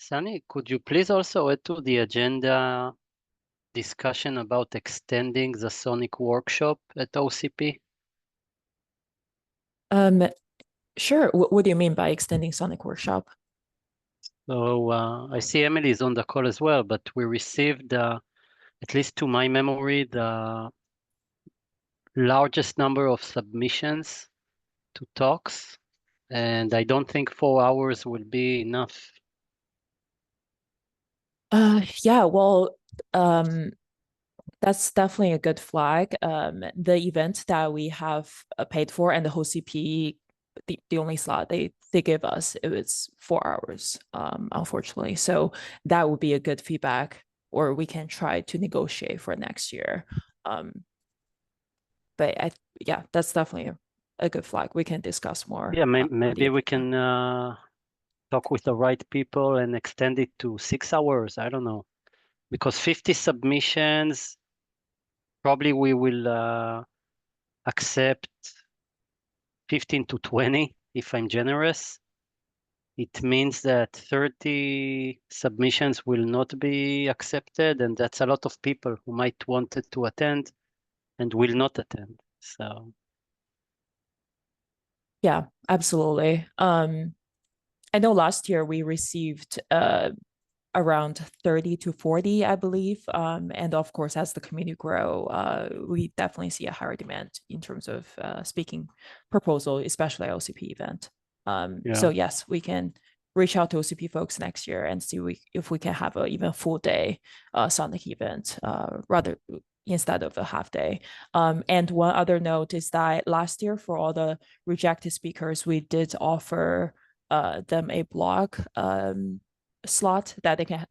Sunny, could you please also add to the agenda discussion about extending the SONiC workshop at OCP? Sure. What do you mean by extending SONiC workshop? So I see Emily is on the call as well, but we received, at least to my memory, the largest number of submissions to talks, and I don't think 4 hours will be enough. Yeah, well, that's definitely a good flag. The event that we have paid for and the whole CP, the only slot they give us, it was 4 hours, unfortunately. So that would be a good feedback, or we can try to negotiate for next year. But yeah, that's definitely a good flag. We can discuss more. Yeah, maybe we can talk with the right people and extend it to 6 hours. I don't know, because 50 submissions, probably we will accept 15 to 20 if I'm generous. It means that 30 submissions will not be accepted, and that's a lot of people who might wanted to attend and will not attend. So Yeah, absolutely. I know last year we received around 30 to 40, I believe. And of course, as the community grow, we definitely see a higher demand in terms of speaking proposal, especially OCP event. So yes, we can reach out to OCP folks next year and see if we can have an even full day SONiC event rather instead of a half day. And one other note is that last year for all the rejected speakers, we did offer them a blog slot that they can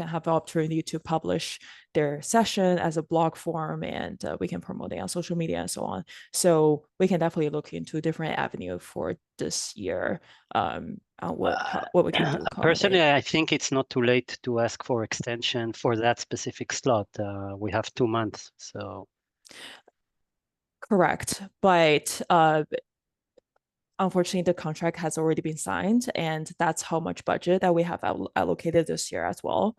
have the opportunity to publish their session as a blog form, and we can promote it on social media and so on. So we can definitely look into different avenue for this year on what we can do. Personally, I think it's not too late to ask for extension for that specific slot. We have 2 months, so. Correct, but unfortunately, the contract has already been signed, and that's how much budget that we have allocated this year as well.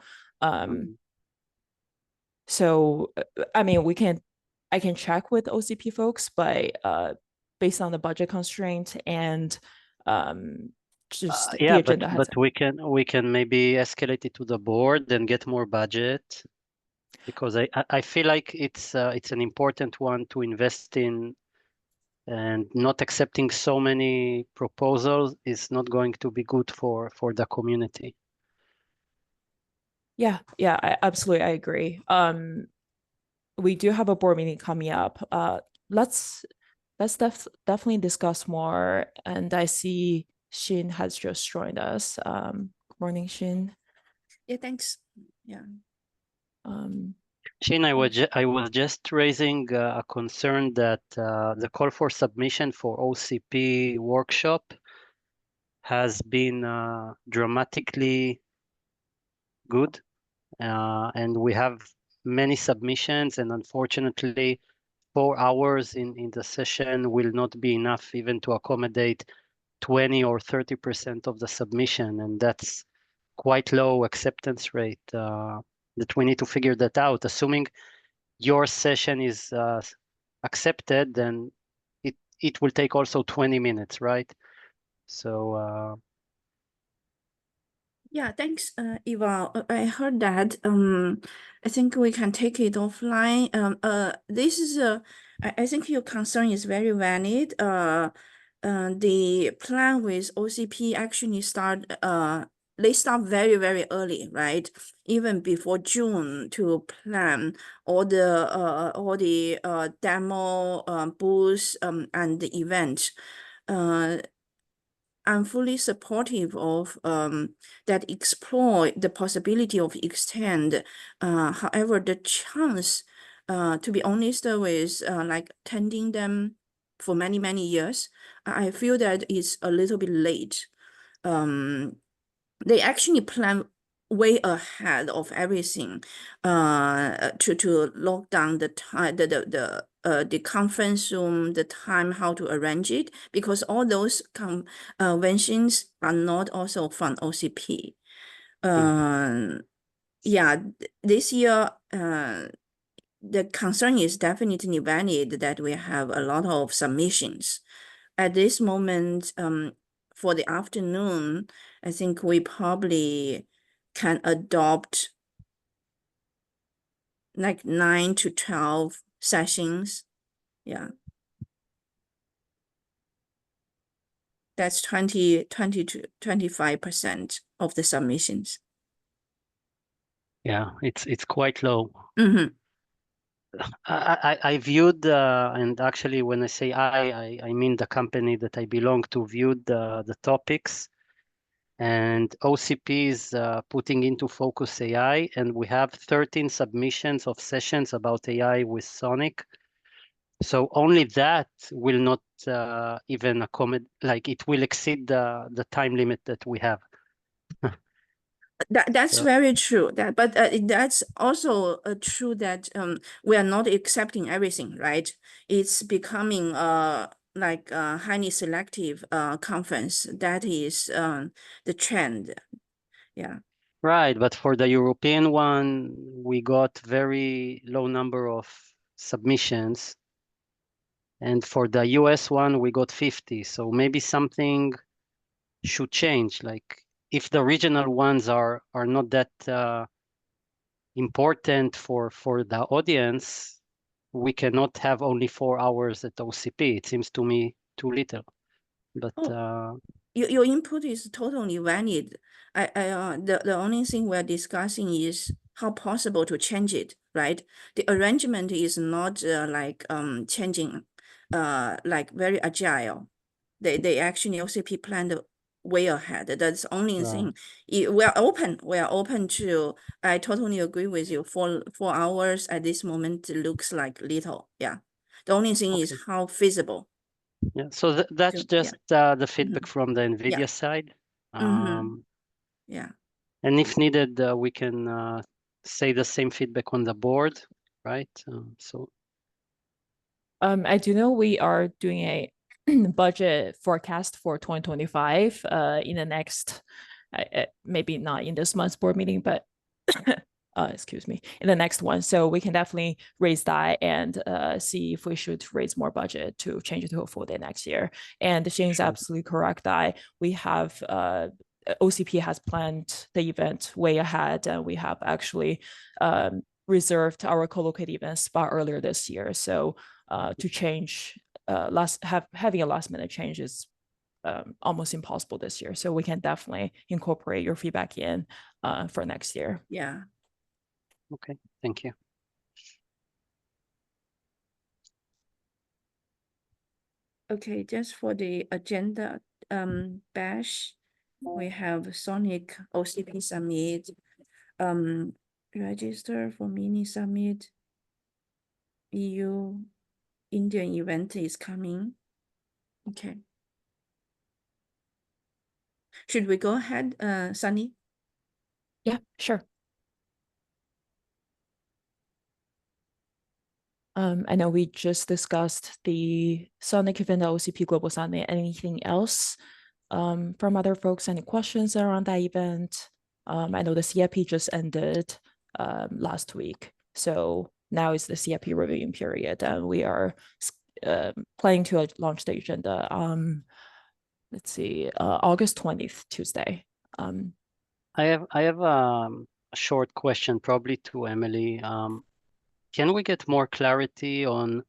So, I mean, I can check with OCP folks, but based on the budget constraint and just the agenda but we can maybe escalate it to the board and get more budget, because I feel like it's an important one to invest in. And not accepting so many proposals is not going to be good for the community. Yeah, absolutely, I agree. We do have a board meeting coming up. Let's definitely discuss more. And I see Shin has just joined us. Good morning, Shin. Yeah, thanks. Yeah. Shin, I was just raising a concern that the call for submission for OCP workshop has been dramatically good, and we have many submissions, and unfortunately 4 hours in the session will not be enough even to accommodate 20 or 30% of the submission, and that's quite low acceptance rate. That we need to figure that out. Assuming your session is accepted, then it will take also 20 minutes, right? So yeah, thanks, Eva. I heard that. I think we can take it offline. This is I think your concern is very valid. The plan with OCP actually they start very, very early, right? Even before June to plan all the demo booths and the event. I'm fully supportive of that explore the possibility of extend. However, the chance, to be honest, with like attending them for many, many years, I feel that it's a little bit late. They actually plan way ahead of everything to lock down the time, the conference room, the time, how to arrange it, because all those conventions are not also from OCP. Yeah, this year, the concern is definitely valid that we have a lot of submissions. At this moment, for the afternoon, I think we probably can adopt like 9 to 12 sessions. Yeah. That's 20 to 25% of the submissions. Yeah, it's quite low. Mm-hmm. I viewed, and actually when I say I mean the company that I belong to, viewed the topics, and OCP is putting into focus AI, and we have 13 submissions of sessions about AI with SONiC. So only that will not even accommodate, like it will exceed the time limit that we have. That's very true. But that's also true that we are not accepting everything, right? It's becoming like a highly selective conference. That is the trend. Yeah. Right, but for the European one, we got very low number of submissions. And for the US one, we got 50. So maybe something should change. Like if the regional ones are not that important for the audience, we cannot have only 4 hours at OCP. It seems to me too little. But your input is totally valid. The only thing we're discussing is how possible to change it, right? The arrangement is not like changing like very agile. They actually OCP planned way ahead. That's the only thing. We are open to. I totally agree with you. 4 hours at this moment looks like little. Yeah. The only thing is how feasible. Yeah, so that's just the feedback from the NVIDIA side. Yeah. And if needed, we can say the same feedback on the board, right? I do know we are doing a budget forecast for 2025 in the next, maybe not in this month's board meeting, but excuse me, in the next one. So we can definitely raise that and see if we should raise more budget to change it to a full day next year. And Shane's absolutely correct that we have OCP has planned the event way ahead, and we have actually reserved our co-located event spot earlier this year. So to change having a last minute change is almost impossible this year. So we can definitely incorporate your feedback in for next year. Yeah. Okay, thank you. Okay, just for the agenda bash, we have SONiC OCP Summit, register for mini summit, EU Indian event is coming. Okay. Should we go ahead, Sunny? Yeah, sure. I know we just discussed the SONiC event, the OCP Global Summit. Anything else from other folks? Any questions around that event? I know the CIP just ended last week. So now is the CIP reviewing period, and we are planning to launch the agenda let's see, August 20th, Tuesday. I have a short question, probably to Emily. Can we get more clarity on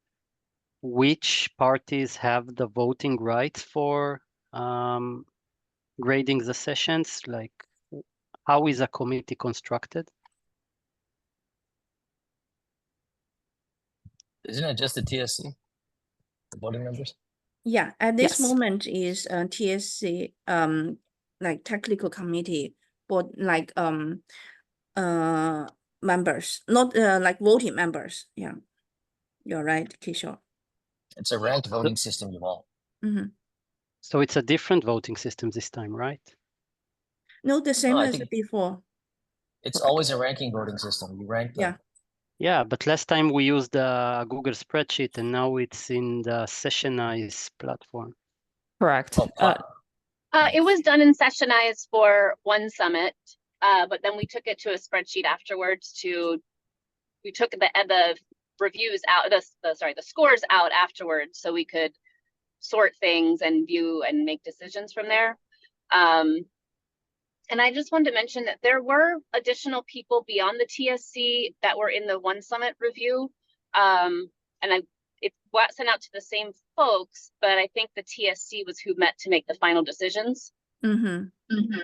which parties have the voting rights for grading the sessions? Like, how is a committee constructed? Isn't it just the TSC, the voting members? Yeah, at this Yes. moment is TSC like technical committee, but like members, not like voting members. Yeah, you're right, Kishore. It's a ranked voting system, Yuval. So it's a different voting system this time, right? No, the same I as think before. it's always a ranking voting system. You rank them. Yeah. Yeah, but last time we used the Google spreadsheet, and now it's in the Sessionize platform. Correct. Oh, it was done in Sessionize for one summit, but then we took it to a spreadsheet afterwards we took the reviews out, the scores out afterwards so we could sort things and view and make decisions from there. And I just wanted to mention that there were additional people beyond the TSC that were in the One Summit review. And it was sent out to the same folks, but I think the TSC was who met to make the final decisions. Mm-hmm. Mm-hmm.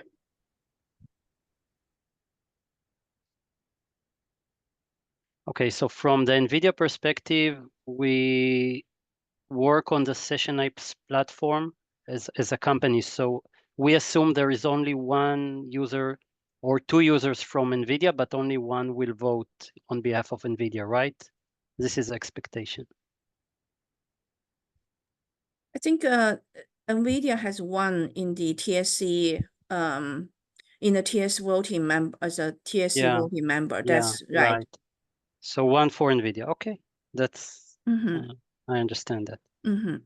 Okay, so from the NVIDIA perspective, we work on the SessionIPS platform as a company. So we assume there is only one user or two users from NVIDIA, but only one will vote on behalf of NVIDIA, right? This is expectation. I think NVIDIA has one in the TSC, in the TS voting member, as a TSC voting member. That's right. So one for NVIDIA. Okay, that's, Mm-hmm. I understand that. Mm-hmm.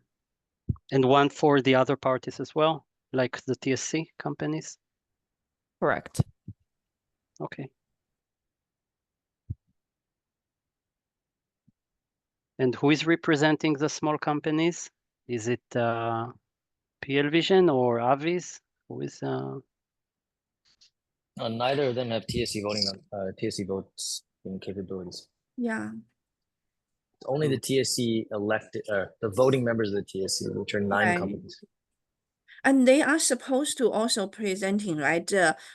And one for the other parties as well, like the TSC companies? Correct. Okay. And who is representing the small companies? Is it PL Vision or Avis? Who is? Neither of them have TSC TSC votes in capabilities. Yeah. Only the TSC elected, the voting members of the TSC, which are 9 companies. And they are supposed to also presenting, right?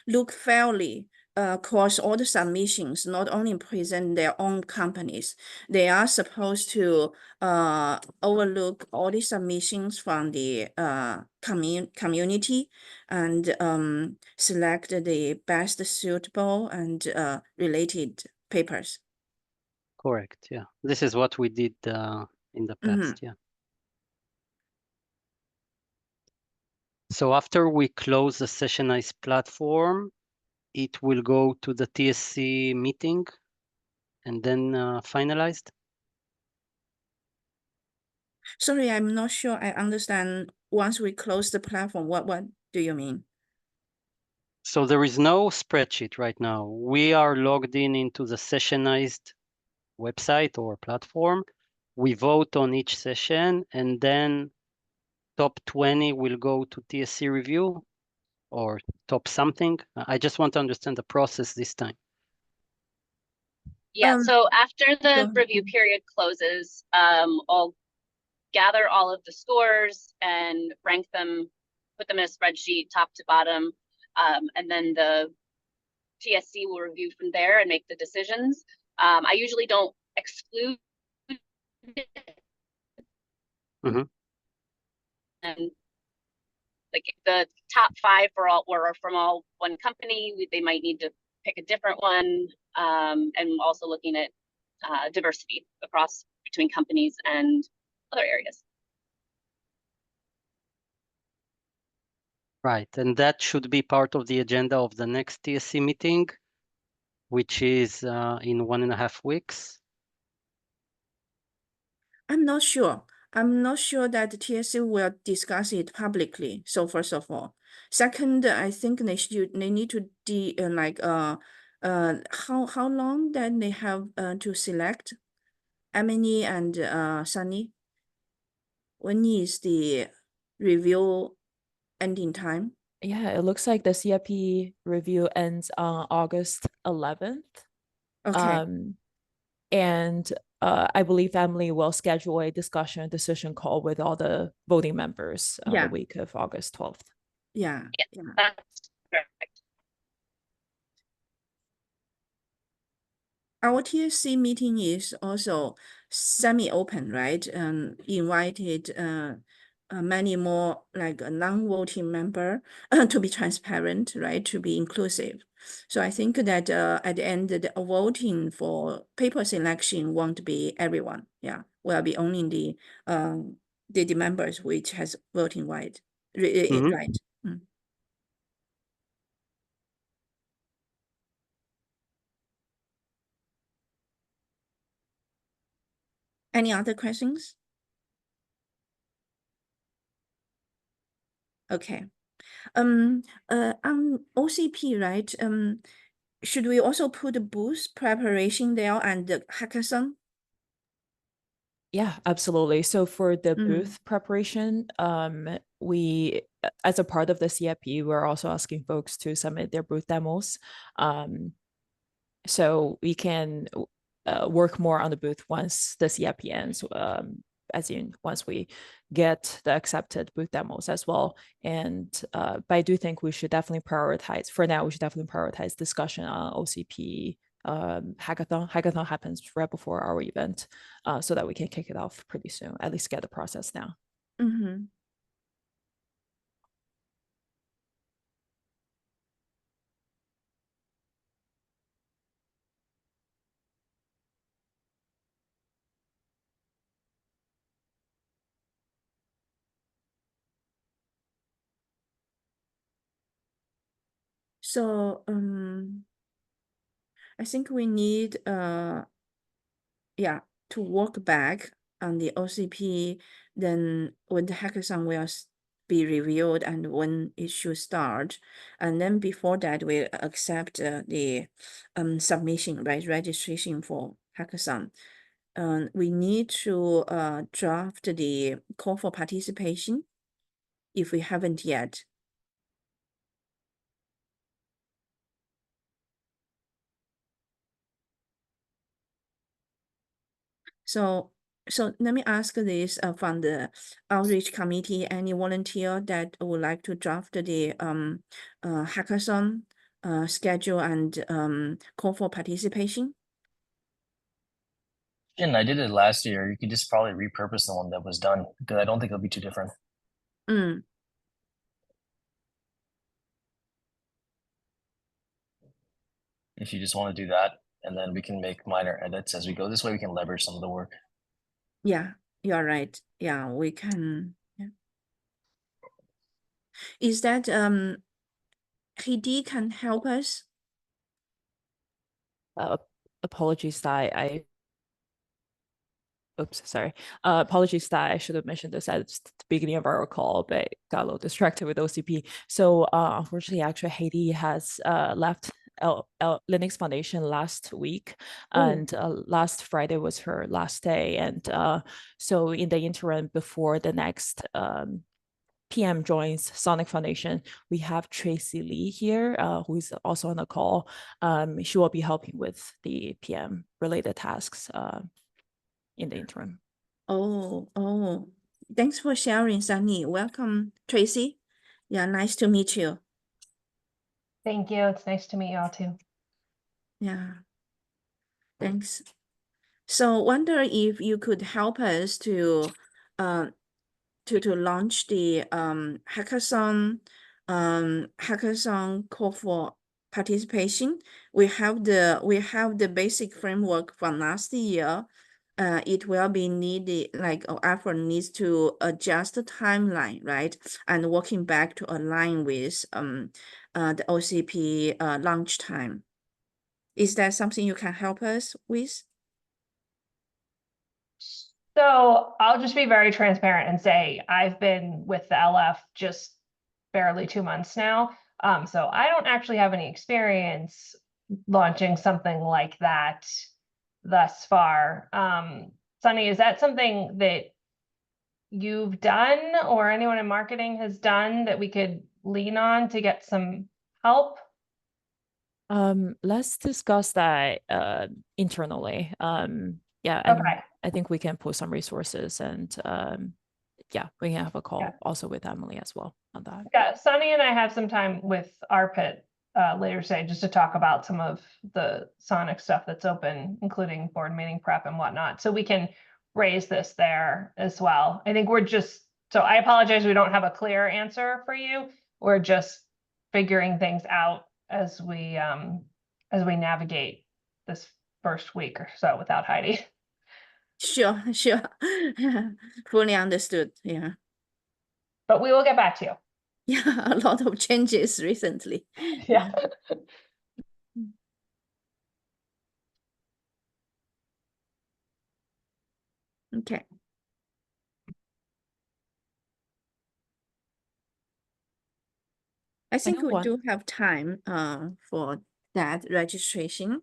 Look fairly across all the submissions, not only present their own companies. They are supposed to overlook all the submissions from the community and select the best suitable and related papers. Correct. Yeah, this is what we did in the past. Yeah. So after we close the SessionIPS platform, it will go to the TSC meeting and then finalized? Sorry, I'm not sure I understand. Once we close the platform, what do you mean? So there is no spreadsheet right now. We are logged into the SessionIPS website or platform. We vote on each session, and then top 20 will go to TSC review or top something. I just want to understand the process this time. Yeah, so after the review period closes, I'll gather all of the scores and rank them, put them in a spreadsheet top to bottom, and then the TSC will review from there and make the decisions. I usually don't exclude and like the top 5 were from all one company. They might need to pick a different one, and also looking at diversity across between companies and other areas. Right, and that should be part of the agenda of the next TSC meeting, which is in 1.5 weeks. I'm not sure. I'm not sure that the TSC will discuss it publicly. So first of all, second, I think they need to how long that they have to select Emily and Sunny. When is the review ending time? Yeah, it looks like the CIP review ends on August 11th. Okay. And I believe Emily will schedule a decision call with all the voting members the week of August 12th. Yeah. That's perfect. Our TSC meeting is also semi-open, right? Invited many more like a non-voting member to be transparent, right? To be inclusive. So I think that at the end, the voting for paper selection won't be everyone. Yeah, will be only the members which has voting right. Right. Any other questions? Okay. On OCP, right? Should we also put the booth preparation there and the hackathon? Yeah, absolutely. So for the Mm. booth preparation, we, as a part of the CIP, we're also asking folks to submit their booth demos. So we can work more on the booth once the CIP ends, as in once we get the accepted booth demos as well. And but I do think we should definitely prioritize, for now, we should definitely prioritize discussion on OCP hackathon. Hackathon happens right before our event, so that we can kick it off pretty soon, at least get the process now. Mm-hmm. So I think we need yeah, to work back on the OCP, then when the hackathon will be reviewed and when it should start. And then before that, we accept the submission, right, registration for hackathon. We need to draft the call for participation if we haven't yet. So let me ask this from the outreach committee, any volunteer that would like to draft the hackathon schedule and call for participation? And I did it last year. You could just probably repurpose the one that was done because I don't think it'll be too different. Mm. If you just want to do that, and then we can make minor edits as we go. This way we can leverage some of the work. Yeah, you're right. Yeah, we can. Yeah. Is that Heidi can help us? Apologies that I oops, sorry. Apologies that I should have mentioned this at the beginning of our call, but got a little distracted with OCP. So unfortunately, actually, Haiti has left Linux Foundation last week, and last Friday was her last day. And so in the interim, before the next PM joins SONiC Foundation, we have Tracy Lee here, who is also on the call. She will be helping with the PM related tasks in the interim. Oh, thanks for sharing, Sunny. Welcome, Tracy. Yeah, nice to meet you. Thank you. It's nice to meet you all too. Yeah, thanks. So wonder if you could help us to launch the hackathon call for participation. We have the basic framework from last year. It will be needed, like effort needs to adjust the timeline, right? And working back to align with the OCP launch time. Is that something you can help us with? So I'll just be very transparent and say I've been with the LF just barely 2 months now. So I don't actually have any experience launching something like that thus far. Sunny, is that something that you've done or anyone in marketing has done that we could lean on to get some help? Let's discuss that internally. Yeah, Okay. I think we can pull some resources, and yeah, we can have a call also with Emily as well on that. Yeah, Sunny and I have some time with ARPIT later today just to talk about some of the SONiC stuff that's open, including board meeting prep and whatnot. So we can raise this there as well. I think we're just, so I apologize, we don't have a clear answer for you. We're just figuring things out as we navigate this first week or so without Heidi. Sure. Fully understood. Yeah. But we will get back to you. Yeah, a lot of changes recently. Yeah. Okay. I think know we one. do have time for that registration.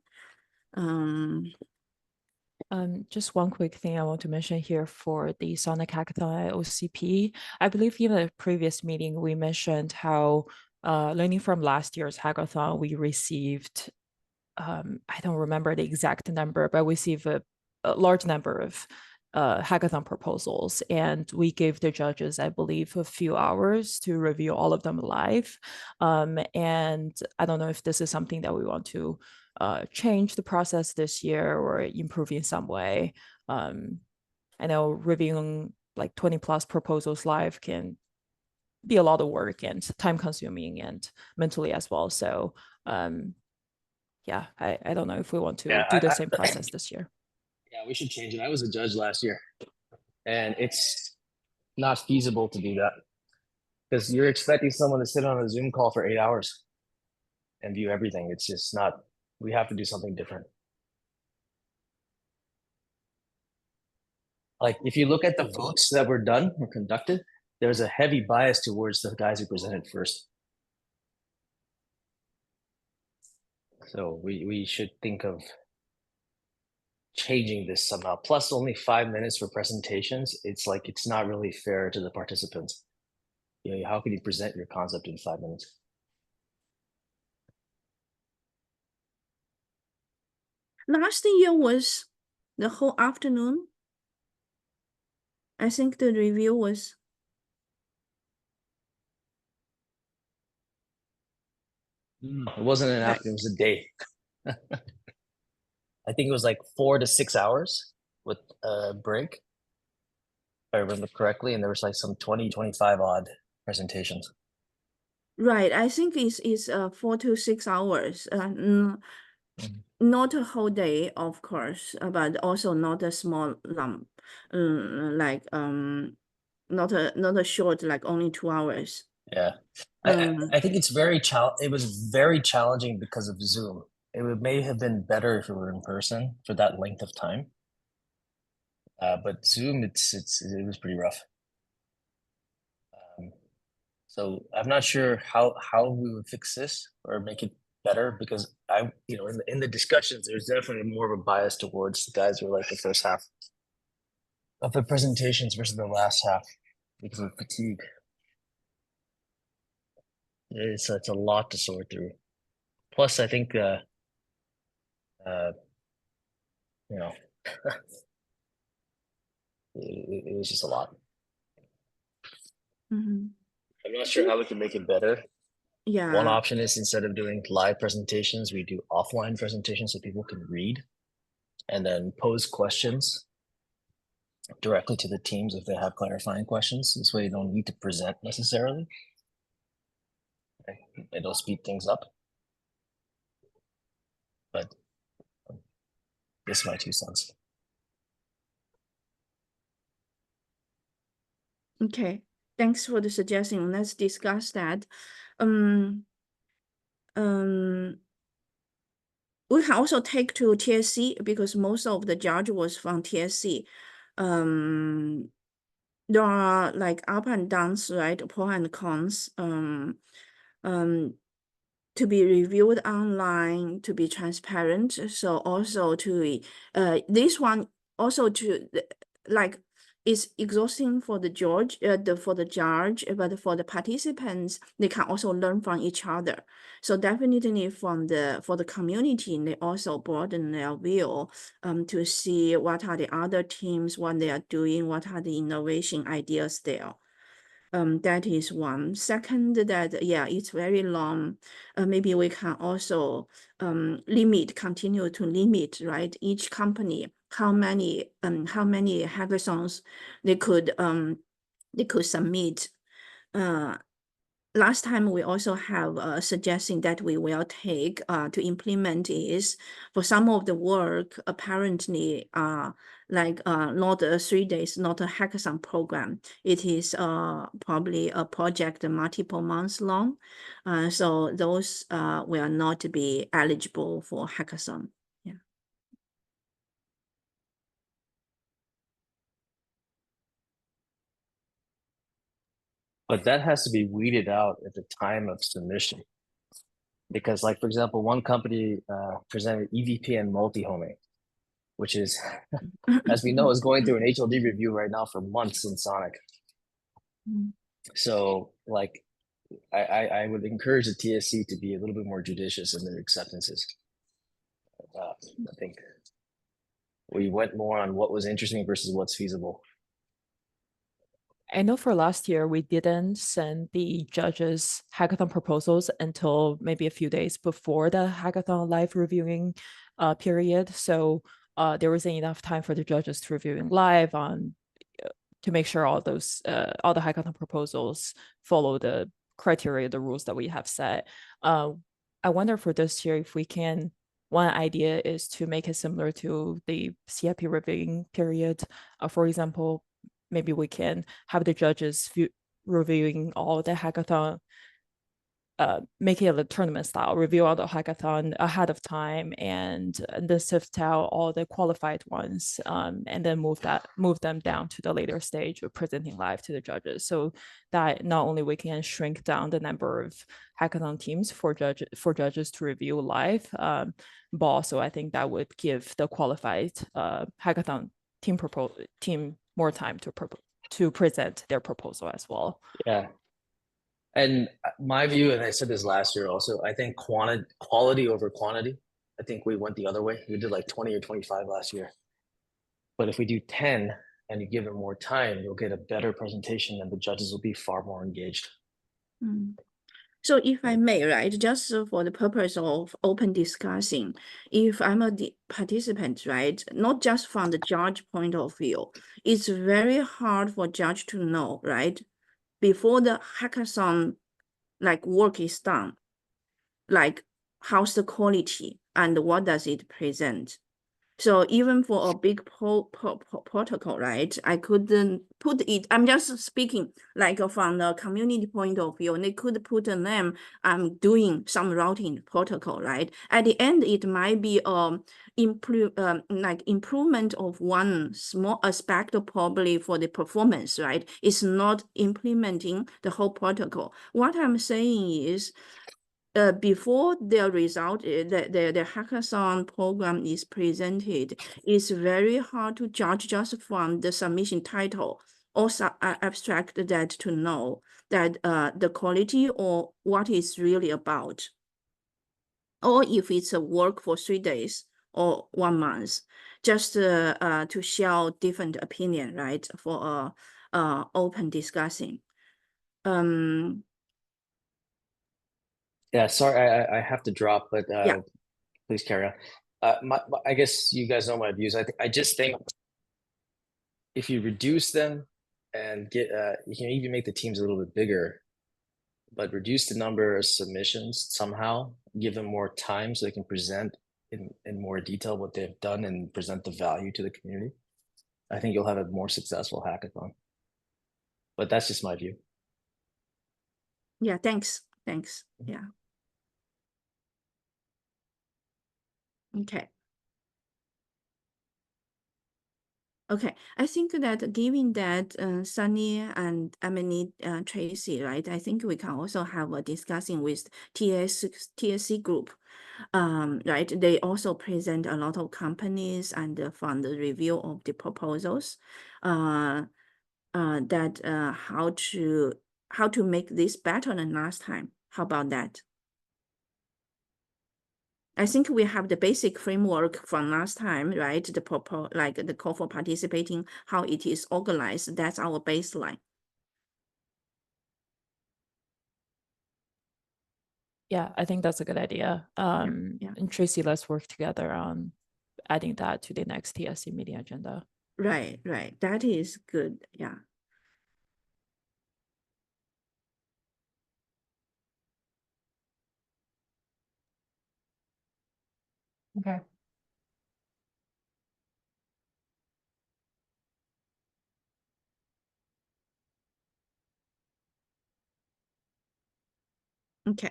Just one quick thing I want to mention here for the SONiC hackathon at OCP. I believe in the previous meeting, we mentioned how learning from last year's hackathon, we received, I don't remember the exact number, but we received a large number of hackathon proposals. And we gave the judges, I believe, a few hours to review all of them live. And I don't know if this is something that we want to change the process this year or improve in some way. I know reviewing like 20 plus proposals live can be a lot of work and time consuming and mentally as well. So yeah, I don't know if we want to do the same process this year. Yeah, we should change it. I was a judge last year, and it's not feasible to do that because you're expecting someone to sit on a Zoom call for 8 hours and view everything. It's just not, we have to do something different. Like if you look at the votes that were done or conducted, there's a heavy bias towards the guys who presented first. So we should think of changing this somehow. Plus only 5 minutes for presentations. It's like, it's not really fair to the participants. You know, how can you present your concept in 5 minutes? Last year was the whole afternoon. I think the review was. It wasn't an Right. afternoon, it was a day. I think it was like 4 to 6 hours with a break, if I remember correctly, and there was like some 20, 25 odd presentations. Right, I think it's 4 to 6 hours. Not a whole day, of course, but also not a small lump. Like not a short, like only 2 hours. Yeah, I think it's it was very challenging because of Zoom. May have been better if it were in person for that length of time. But Zoom, it was pretty rough. So I'm not sure how we would fix this or make it better because in the discussions, there's definitely more of a bias towards the guys who are like the first half of the presentations versus the last half because of fatigue. It's a lot to sort through. Plus, I think it was just a lot. Mm-hmm. I'm not sure how we can make it better. Yeah. One option is instead of doing live presentations, we do offline presentations so people can read and then pose questions directly to the teams if they have clarifying questions. This way you don't need to present necessarily. It'll speed things up. But this is my 2 cents. Okay, thanks for the suggestion. Let's discuss that. We can also take to TSC because most of the judge was from TSC. There are like up and downs, right? Pros and cons. To be reviewed online, to be transparent. So also to this one also to like it's exhausting for the judge, but for the participants, they can also learn from each other. So definitely for the community, they also broaden their view to see what are the other teams, what they are doing, what are the innovation ideas there. That is one. Second, that yeah, it's very long. Maybe we can also continue to limit, right? Each company how many hackathons they could submit. Last time we also have a suggestion that we will take to implement is for some of the work apparently like not 3 days, not a hackathon program. It is probably a project multiple months long. So those will not be eligible for hackathon. Yeah. But that has to be weeded out at the time of submission. Because like, for example, one company presented EVP and multi-homing, which is, as we know, is going through an HLD review right now for months in SONiC. So like, I would encourage the TSC to be a little bit more judicious in their acceptances. I think we went more on what was interesting versus what's feasible. I know for last year, we didn't send the judges hackathon proposals until maybe a few days before the hackathon live reviewing period. So there wasn't enough time for the judges to reviewing live on to make sure all the hackathon proposals follow the criteria, the rules that we have set. I wonder for this year if we can, one idea is to make it similar to the CIP reviewing period. For example, maybe we can have the judges reviewing all the hackathon, make it a tournament style, review all the hackathon ahead of time and then sift out all the qualified ones, and then move them down to the later stage of presenting live to the judges. So that not only we can shrink down the number of hackathon teams for judges to review live, but also I think that would give the qualified hackathon team more time to present their proposal as well. Yeah. And my view, and I said this last year also, I think quality over quantity. I think we went the other way. We did like 20 or 25 last year. But if we do 10 and you give them more time, you'll get a better presentation and the judges will be far more engaged. So if I may, right, just for the purpose of open discussing, if I'm a participant, right, not just from the judge point of view, it's very hard for judge to know, right, before the hackathon like work is done, like how's the quality and what does it present. So even for a big protocol, right, I couldn't put it, I'm just speaking like from the community point of view, and they could put a name, I'm doing some routing protocol, right? At the end, it might be like improvement of one small aspect probably for the performance, right? It's not implementing the whole protocol. What I'm saying is, before the result, the hackathon program is presented, it's very hard to judge just from the submission title or abstract that to know that the quality or what it's really about. Or if it's a work for 3 days or 1 month, just to share different opinion, right, for open discussing. Yeah, sorry, I have to drop, but Yeah. please carry on. I guess you guys know my views. I just think if you reduce them and get you can even make the teams a little bit bigger, but reduce the number of submissions somehow, give them more time so they can present in more detail what they've done and present the value to the community. I think you'll have a more successful hackathon. But that's just my view. Yeah, thanks. Yeah. Okay. Okay, I think that given that Sunny and Emily, Tracy, right? I think we can also have a discussion with TSC group, right? They also present a lot of companies and from the review of the proposals, that how to make this better than last time. How about that? I think we have the basic framework from last time, right? Like the call for participating, how it is organized. That's our baseline. Yeah, I think that's a good idea. Yeah. And Tracy, let's work together on adding that to the next TSC meeting agenda. Right. That is good. Yeah. Okay. Okay.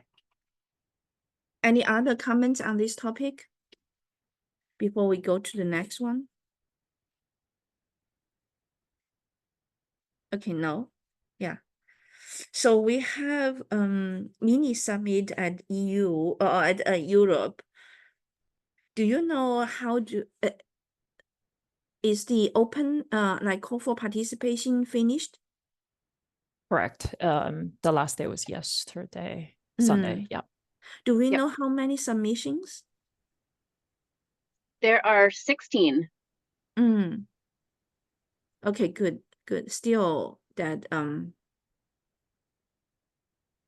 Any other comments on this topic before we go to the next one? Okay, no. Yeah. So we have mini summit at EU or at Europe. Do you know how to is the open like call for participation finished? Correct. The last day was yesterday, Sunday. Yeah. Do we Yep. know how many submissions? There are 16. Okay, good. Still that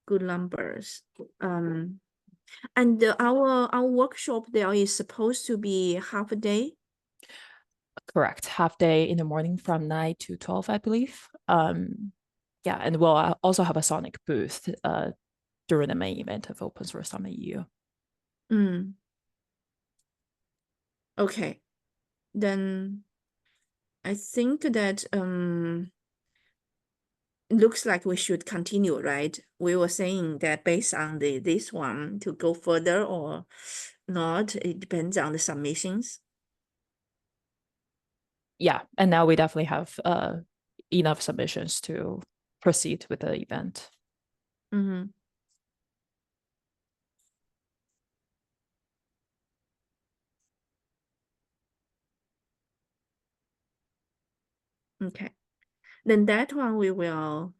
good numbers. And our workshop there is supposed to be half a day. Correct. Half day in the morning from 9 to 12, I believe. Yeah, and we'll also have a SONiC booth during the main event of Open Source Summit EU. Okay, then I think that looks like we should continue, right? We were saying that based on this one to go further or not, it depends on the submissions. Yeah, and now we definitely have enough submissions to proceed with the event. Okay, then that one we will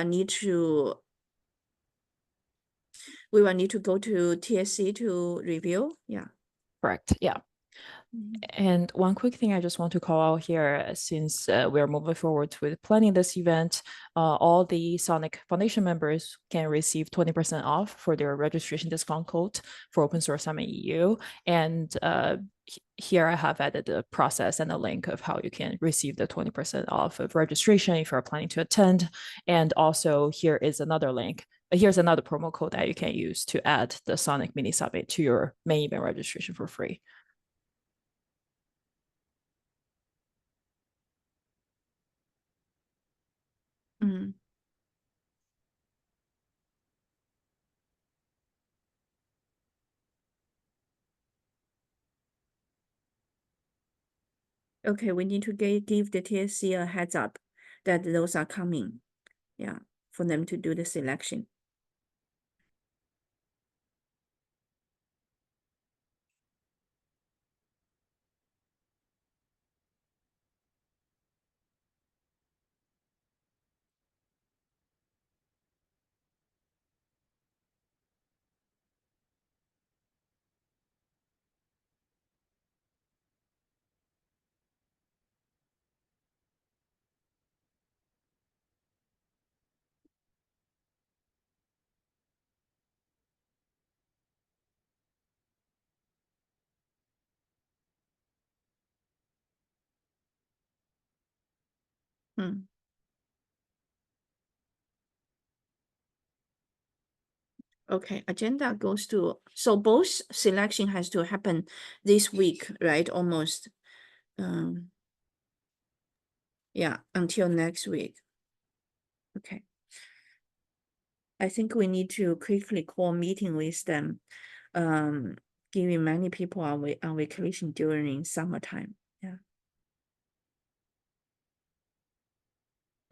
need to go to TSC to review. Yeah. Correct. Yeah. And one quick thing I just want to call out here, since we're moving forward with planning this event, all the SONiC Foundation members can receive 20% off for their registration discount code for Open Source Summit EU. And here I have added the process and a link of how you can receive the 20% off of registration if you're planning to attend. And also here is another link. Here's another promo code that you can use to add the SONiC Mini Summit to your main event registration for free. Okay, we need to give the TSC a heads up that those are coming. Yeah, for them to do the selection. Okay, agenda goes to, so both selection has to happen this week, right? Almost. Yeah, until next week. Okay. I think we need to quickly call meeting with them, given many people are on vacation during summertime. Yeah.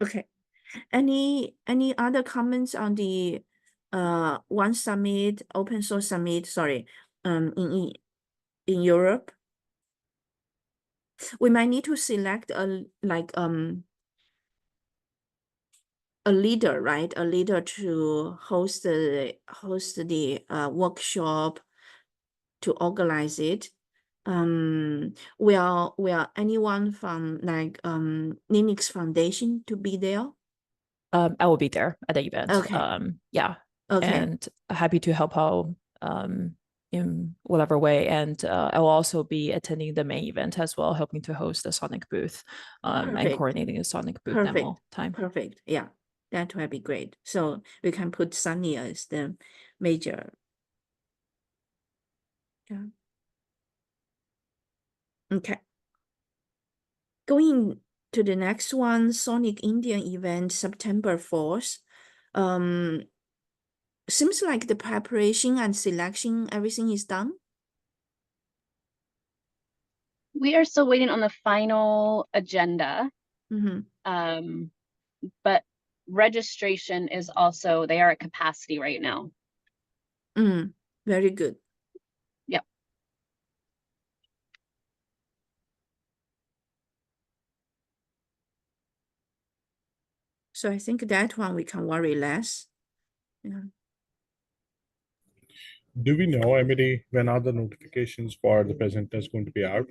Okay. Any other comments on the one summit, open source summit, sorry, in Europe? We might need to select a leader, right? A leader to host the workshop, to organize it. Will anyone from like Linux Foundation to be there? I will be there at the event. Okay. Yeah. Okay. And happy to help out in whatever way. And I will also be attending the main event as well, helping to host the SONiC booth and coordinating the SONiC booth demo time. Perfect. Yeah, that would be great. So we can put Sunny as the major. Yeah. Okay. Going to the next one, SONiC Indian event, September 4th. Seems like the preparation and selection, everything is done. We are still waiting on the final agenda. But registration is also, they are at capacity right now. Very good. Yep. So I think that one we can worry less. Yeah. Do we know, Emily, when are the notifications for the presenters going to be out?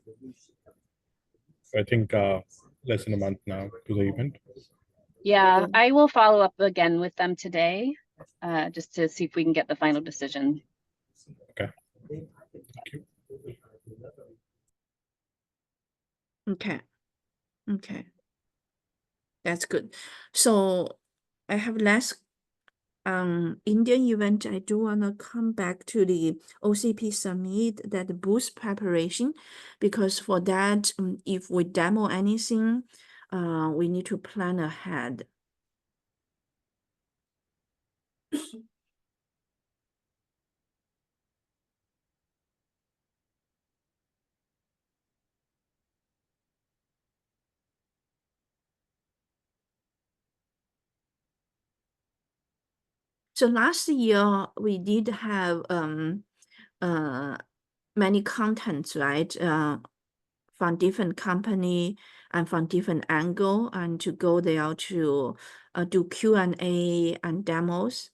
I think less than a month now to the event. Yeah, I will follow up again with them today, just to see if we can get the final decision. Okay. Thank you. Okay. Okay. That's good. So I have less Indian event. I do want to come back to the OCP summit, that booth preparation, because for that, if we demo anything, we need to plan ahead. So last year we did have many contents, right? From different company and from different angle, and to go there to do Q&A and demos.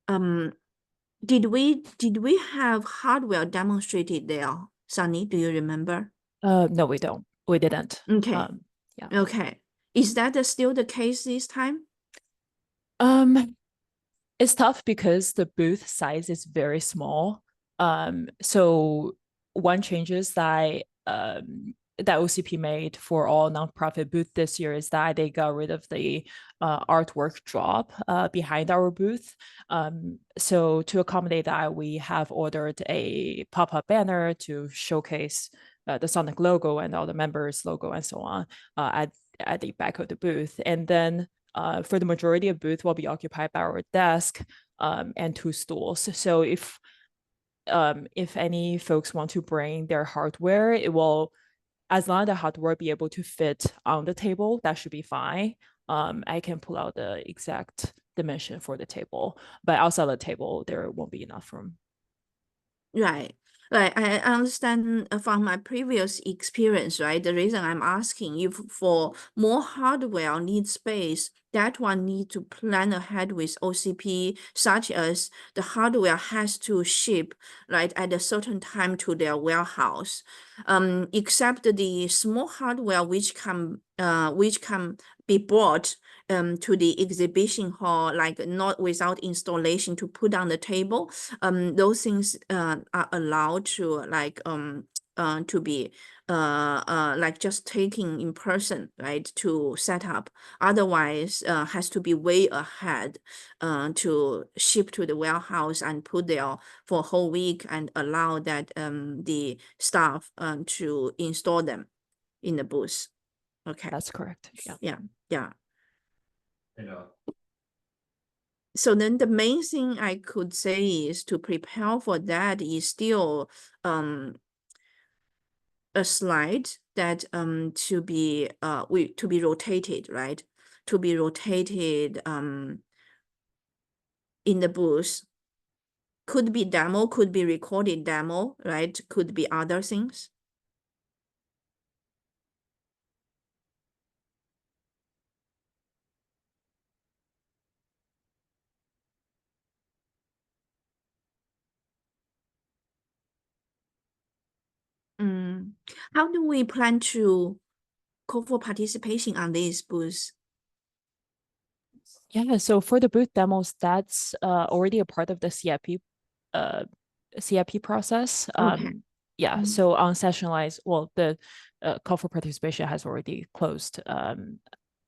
Did we have hardware demonstrated there? Sunny, do you remember? No, we don't. We didn't. Okay. Yeah. Okay. Is that still the case this time? It's tough because the booth size is very small. So one changes that that OCP made for all nonprofit booth this year is that they got rid of the artwork drop behind our booth. So to accommodate that, we have ordered a pop-up banner to showcase the SONiC logo and all the members' logo and so on at the back of the booth. And then for the majority of booth will be occupied by our desk and 2 stools. So if any folks want to bring their hardware, it will, as long as the hardware be able to fit on the table, that should be fine. I can pull out the exact dimension for the table, but outside the table, there won't be enough room. Right. Right. I understand from my previous experience, right? The reason I'm asking if for more hardware needs space, that one need to plan ahead with OCP, such as the hardware has to ship, right, at a certain time to their warehouse. Except the small hardware which can be brought to the exhibition hall, like not without installation to put on the table. Those things are allowed to to be like just taking in person, right, to set up. Otherwise, has to be way ahead to ship to the warehouse and put there for a whole week and allow that the staff to install them in the booth. Okay. That's correct. Yeah. Yeah. Yeah. So then the main thing I could say is to prepare for that is still a slide that to be rotated, right? To be rotated in the booth. Could be demo, could be recorded demo, right? Could be other things. How do we plan to call for participation on these booths? Yeah, so for the booth demos, that's already a part of the CIP process. Okay. Yeah, so on session-wise, well, the call for participation has already closed,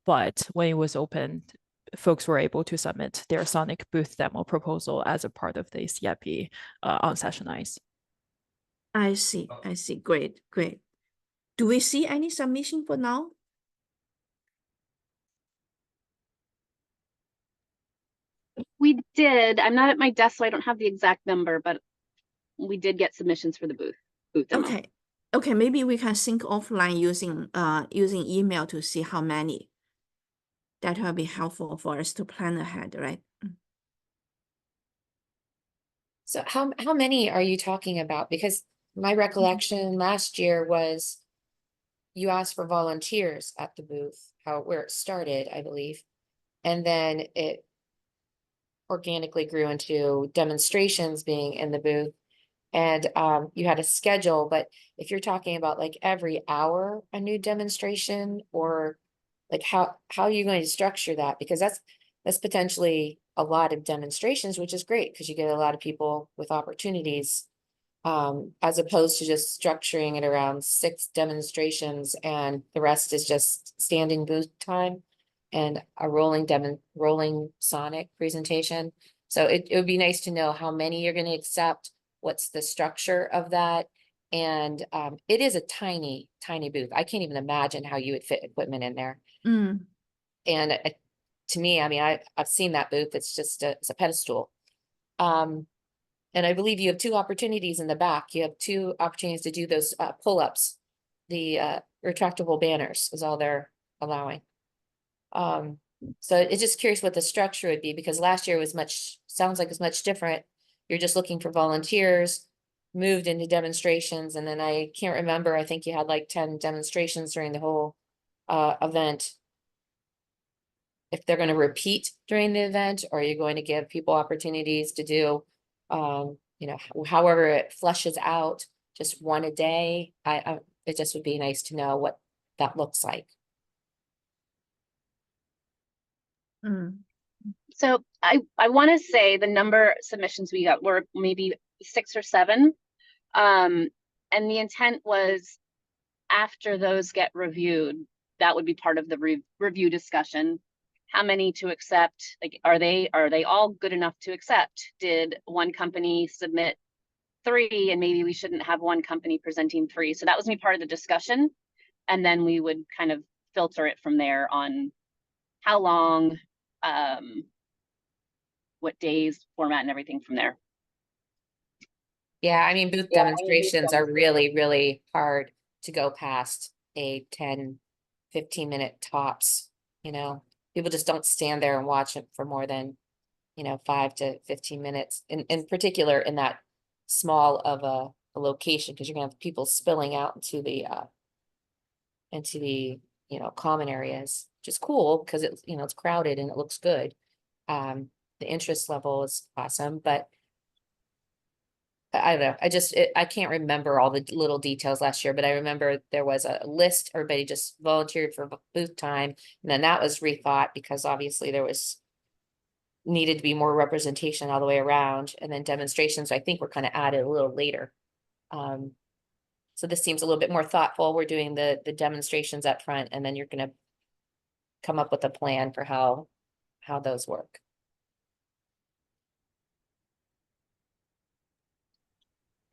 but when it was opened, folks were able to submit their SONiC booth demo proposal as a part of the CIP on session-wise. I see. Great. Do we see any submission for now? We did. I'm not at my desk, so I don't have the exact number, but we did get submissions for the booth demo. Okay, maybe we can sync offline using email to see how many. that will be helpful for us to plan ahead, right? So how many are you talking about? Because my recollection last year was you asked for volunteers at the booth, where it started, I believe. And then it organically grew into demonstrations being in the booth. And you had a schedule, but if you're talking about like every hour a new demonstration, or like how are you going to structure that? Because that's potentially a lot of demonstrations, which is great because you get a lot of people with opportunities, as opposed to just structuring it around 6 demonstrations and the rest is just standing booth time and a rolling SONiC presentation. So it would be nice to know how many you're going to accept, what's the structure of that. And it is a tiny booth. I can't even imagine how you would fit equipment in there. And to me, I mean, I've seen that booth. It's just it's a pedestal. And I believe you have 2 opportunities in the back. You have 2 opportunities to do those pull-ups. The retractable banners is all they're allowing. So it's just curious what the structure would be, because last year was sounds like it's much different. You're just looking for volunteers, moved into demonstrations, and then I can't remember, I think you had like 10 demonstrations during the whole event. If they're going to repeat during the event, or are you going to give people opportunities to do, you know, however it flushes out, just one a day? It just would be nice to know what that looks like. So I want to say the number of submissions we got were maybe 6 or 7. And the intent was after those get reviewed, that would be part of the review discussion. How many to accept? Like, are they all good enough to accept? Did one company submit 3 and maybe we shouldn't have one company presenting 3? So that was me part of the discussion. And then we would kind of filter it from there on how long, what days, format, and everything from there. Yeah, I mean, booth demonstrations are really, really hard to go past a 10, 15-minute tops, you know. People just don't stand there and watch it for more than, you know, 5 to 15 minutes. In particular, in that small of a location, because you're gonna have people spilling out into the you know, common areas, which is cool because it's, you know, it's crowded and it looks good. The interest level is awesome, but I don't know. I can't remember all the little details last year, but I remember there was a list. Everybody just volunteered for booth time. And then that was rethought because obviously there was needed to be more representation all the way around. And then demonstrations, I think, were kind of added a little later. So this seems a little bit more thoughtful. We're doing the demonstrations up front, and then you're going to come up with a plan for how those work.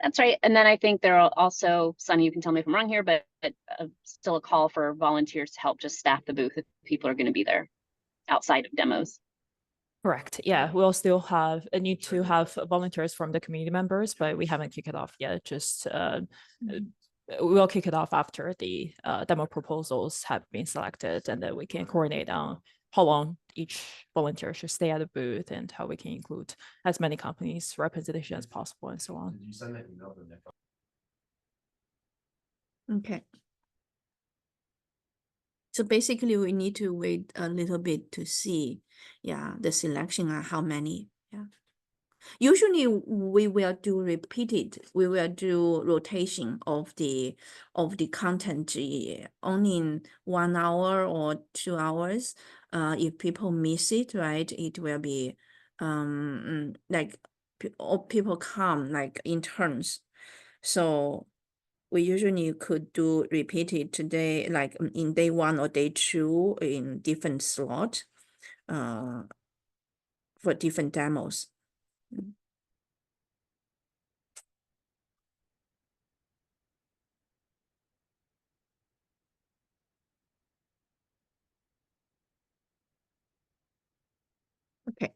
That's right. And then I think there are also, Sunny, you can tell me if I'm wrong here, but still a call for volunteers to help just staff the booth if people are going to be there outside of demos. Correct. Yeah, we'll still have a need to have volunteers from the community members, but we haven't kicked it off yet. Just we'll kick it off after the demo proposals have been selected, and then we can coordinate on how long each volunteer should stay at the booth and how we can include as many companies representation as possible and so on. Did you send that email to Nick? Okay. So basically, we need to wait a little bit to see, the selection and how many. Yeah. Usually, we will do repeated. We will do rotation of the content only in 1 hour or 2 hours. If people miss it, right, it will be like people come like in turns. So we usually could do repeated today, like in day 1 or day 2 in different slot for different demos. Okay.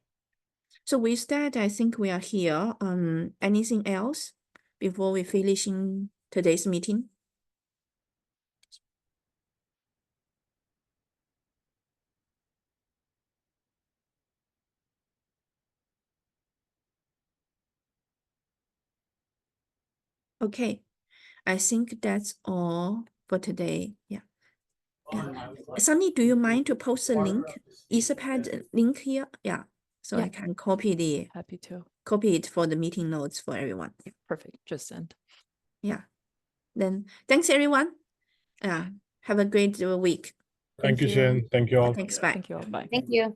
So with that, I think we are here. Anything else before we finishing today's meeting? Okay, I think that's all for today. Yeah. Sunny, do you mind to post the link, Etherpad link here? Yeah, so Yeah. I can copy Happy to. it for the meeting notes for everyone. Yeah. Perfect. Just send. Yeah. Then thanks everyone. Have a great week. Thank you, Shin. Thank you all. Thanks. Bye. Thank you all. Bye. Thank you.